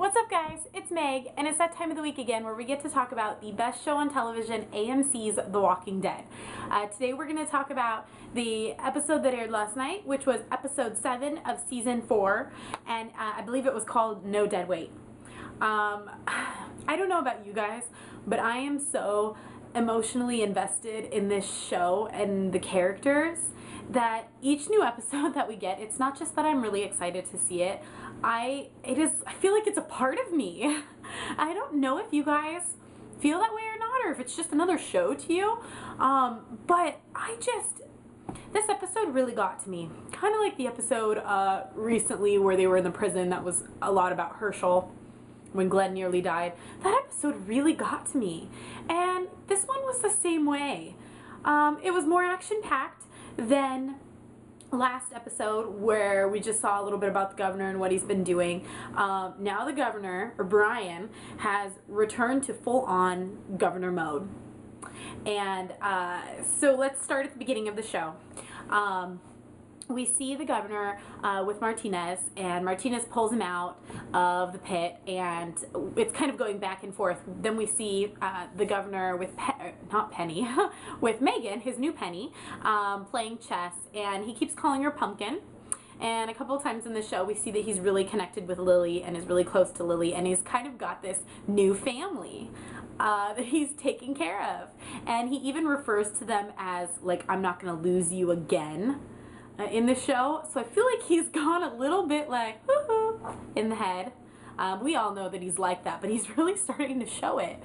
What's up, guys? It's Meg, and it's that time of the week again where we get to talk about the best show on television, AMC's The Walking Dead. Today we're going to talk about the episode that aired last night, which was episode 7 of season 4, and I believe it was called No Dead Weight. I don't know about you guys, but I am so emotionally invested in this show and the characters that each new episode that we get, it's not just that I'm really excited to see it, I feel like it's a part of me. I don't know if you guys feel that way or not, or if it's just another show to you, but this episode really got to me. Kind of like the episode recently where they were in the prison that was a lot about Herschel when Glenn nearly died. That episode really got to me, and this one was the same way. It was more action-packed than last episode where we just saw a little bit about the governor and what he's been doing. Now the governor, or Brian, has returned to full-on governor mode. And so let's start at the beginning of the show. We see the governor with Martinez, and Martinez pulls him out of the pit, and it's kind of going back and forth. Then we see the governor with Penny, with Megan, his new Penny, playing chess, and he keeps calling her Pumpkin. And a couple of times in the show, we see that he's really connected with Lily and is really close to Lily, and he's kind of got this new family that he's taking care of. And he even refers to them as, like, I'm not going to lose you again. In the show, so I feel like he's gone a little bit like woo-hoo in the head. We all know that he's like that, but he's really starting to show it.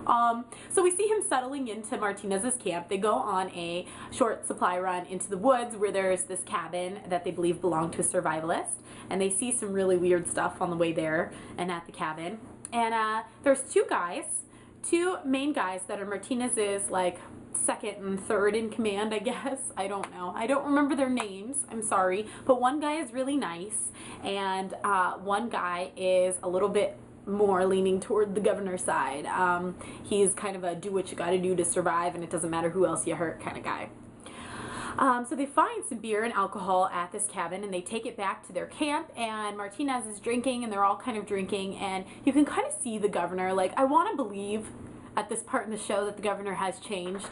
So we see him settling into Martinez's camp. They go on a short supply run into the woods where there's this cabin that they believe belonged to a survivalist, and they see some really weird stuff on the way there and at the cabin. And there's two main guys that are Martinez's, like, second and third in command, I guess. I don't know. I don't remember their names. I'm sorry. But one guy is really nice, and one guy is a little bit more leaning toward the governor's side. He's kind of a do what you gotta do to survive, and it doesn't matter who else you hurt kind of guy. So they find some beer and alcohol at this cabin, and they take it back to their camp, and Martinez is drinking, and they're all kind of drinking, and you can kind of see the governor. Like, I want to believe at this part in the show that the governor has changed.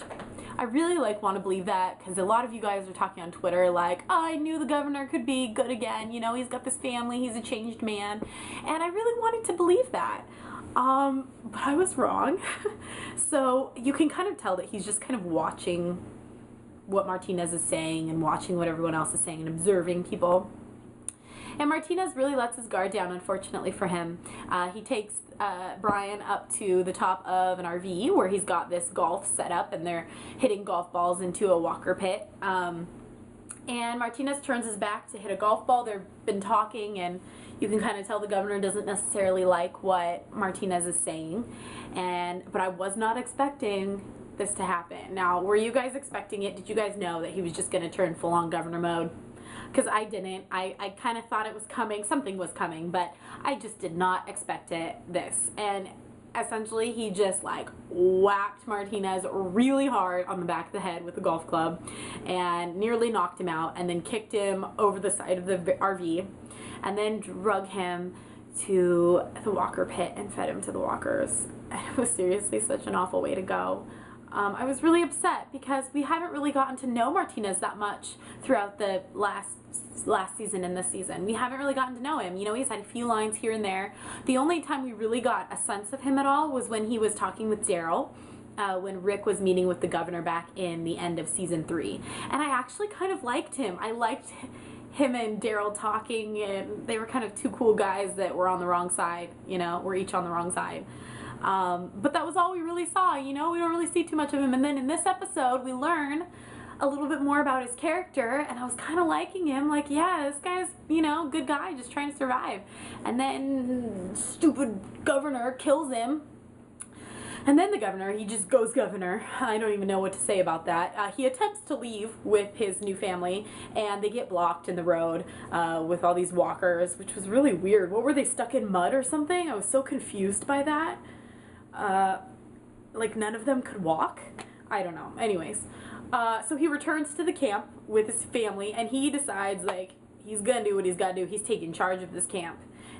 I really want to believe that, because a lot of you guys are talking on Twitter like, oh, I knew the governor could be good again, you know, he's got this family, he's a changed man, and I really wanted to believe that. But I was wrong. So you can kind of tell that he's just kind of watching what Martinez is saying and watching what everyone else is saying and observing people. And Martinez really lets his guard down, unfortunately for him. He takes Brian up to the top of an RV where he's got this golf set up, and they're hitting golf balls into a walker pit. And Martinez turns his back to hit a golf ball. They've been talking, and you can kind of tell the governor doesn't necessarily like what Martinez is saying. But I was not expecting this to happen. Now, were you guys expecting it? Did you guys know that he was just going to turn full-on governor mode? Because I didn't. I kind of thought it was coming. Something was coming, but I just did not expect this. And essentially, he just, like, whacked Martinez really hard on the back of the head with a golf club and nearly knocked him out, and then kicked him over the side of the RV, and then drug him to the walker pit and fed him to the walkers. It was seriously such an awful way to go. I was really upset because we haven't really gotten to know Martinez that much throughout the last season and this season. We haven't really gotten to know him. You know, he's had a few lines here and there. The only time we really got a sense of him at all was when he was talking with Daryl, when Rick was meeting with the governor back in the end of season 3. And I actually kind of liked him. I liked him and Daryl talking, and they were kind of two cool guys that were on the wrong side, you know, we're each on the wrong side. But that was all we really saw, you know, we don't really see too much of him. And then in this episode, we learn a little bit more about his character, and I was kind of liking him, like, yeah, this guy's, you know, good guy, just trying to survive. And then stupid governor kills him. And then the governor, he just goes governor. I don't even know what to say about that. He attempts to leave with his new family, and they get blocked in the road with all these walkers, which was really weird. What were they, stuck in mud or something? I was so confused by that. Like, none of them could walk? I don't know. Anyways, so he returns to the camp with his family, and he decides, like, he's gonna do what he's gotta do. He's taking charge of this camp.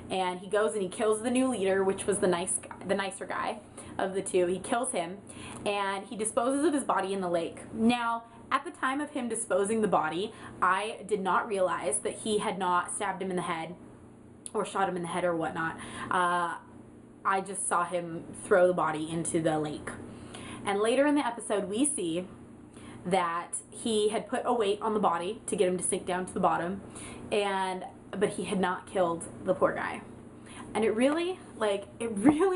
and he goes and he kills the new leader, which was the nicer guy of the two. He kills him, and he disposes of his body in the lake. Now, at the time of him disposing the body, I did not realize that he had not stabbed him in the head or shot him in the head or whatnot. I just saw him throw the body into the lake. And later in the episode, we see that he had put a weight on the body to get him to sink down to the bottom, but he had not killed the poor guy. And it really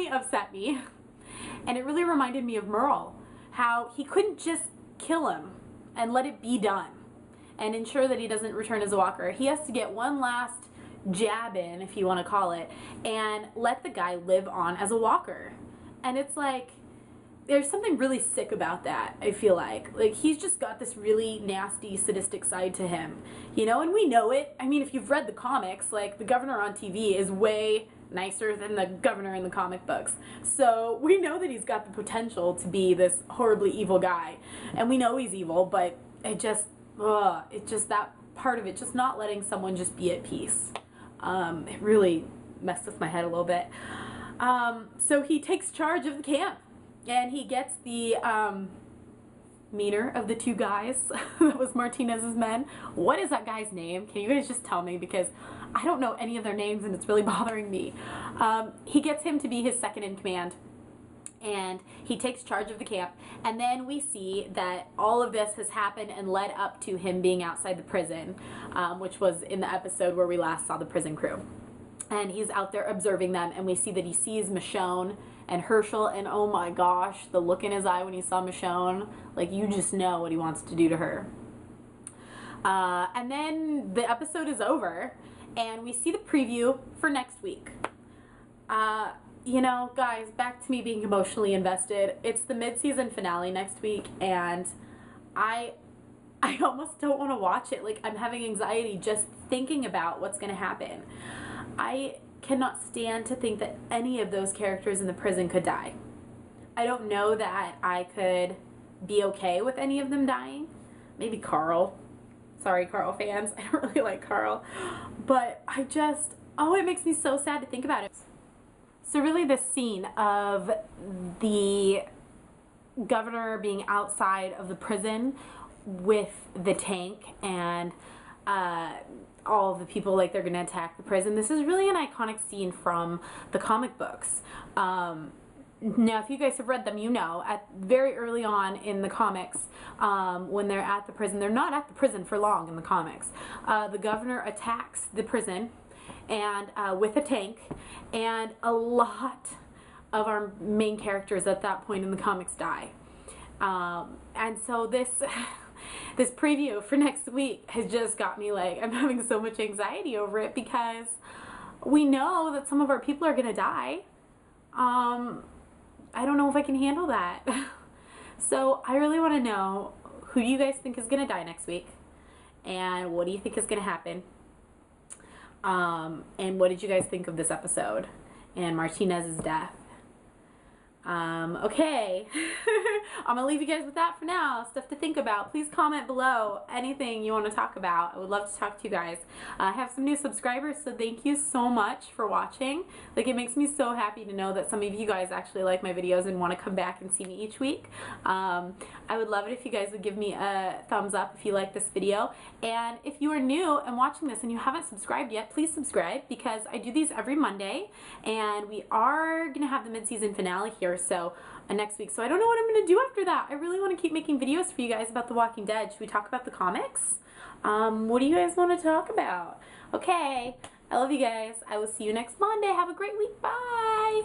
upset me. And it really reminded me of Merle, how he couldn't just kill him and let it be done and ensure that he doesn't return as a walker. He has to get one last jab in, if you want to call it, and let the guy live on as a walker. And it's like, there's something really sick about that, I feel like. Like, he's just got this really nasty, sadistic side to him, you know, and we know it. I mean, if you've read the comics, like, the governor on TV is way nicer than the governor in the comic books. So we know that he's got the potential to be this horribly evil guy. And we know he's evil, but it just that part of it, just not letting someone just be at peace. It really messed with my head a little bit. So he takes charge of the camp. And he gets the meaner of the two guys. That was Martinez's men. What is that guy's name? Can you guys just tell me? Because I don't know any of their names and it's really bothering me. He gets him to be his second in command. And he takes charge of the camp. And then we see that all of this has happened and led up to him being outside the prison, which was in the episode where we last saw the prison crew. And he's out there observing them, and we see that he sees Michonne and Herschel, and oh my gosh, the look in his eye when he saw Michonne, like, you just know what he wants to do to her. And then the episode is over, and we see the preview for next week. You know, guys, back to me being emotionally invested. It's the mid-season finale next week, and I almost don't want to watch it. Like, I'm having anxiety just thinking about what's going to happen. I cannot stand to think that any of those characters in the prison could die. I don't know that I could be okay with any of them dying. Maybe Carl. Sorry, Carl fans. I don't really like Carl. But it makes me so sad to think about it. So really this scene of the governor being outside of the prison with the tank and all of the people, like, they're going to attack the prison. This is really an iconic scene from the comic books. Now, if you guys have read them, you know, very early on in the comics, when they're at the prison, they're not at the prison for long in the comics. The governor attacks the prison and with a tank, and a lot of our main characters at that point in the comics die. And so this preview for next week has just got me, like, I'm having so much anxiety over it because we know that some of our people are going to die. I don't know if I can handle that. So I really want to know, who do you guys think is going to die next week? And what do you think is going to happen? And what did you guys think of this episode and Martinez's death? Okay. I'm gonna leave you guys with that for now. Stuff to think about. Please comment below anything you want to talk about. I would love to talk to you guys. I have some new subscribers, so thank you so much for watching. Like, it makes me so happy to know that some of you guys actually like my videos and want to come back and see me each week. I would love it if you guys would give me a thumbs up if you like this video. And if you are new and watching this and you haven't subscribed yet, please subscribe, because I do these every Monday, and we are gonna have the mid-season finale here next week. So I don't know what I'm going to do after that. I really want to keep making videos for you guys about The Walking Dead. Should we talk about the comics? What do you guys want to talk about? Okay, I love you guys. I will see you next Monday. Have a great week. Bye!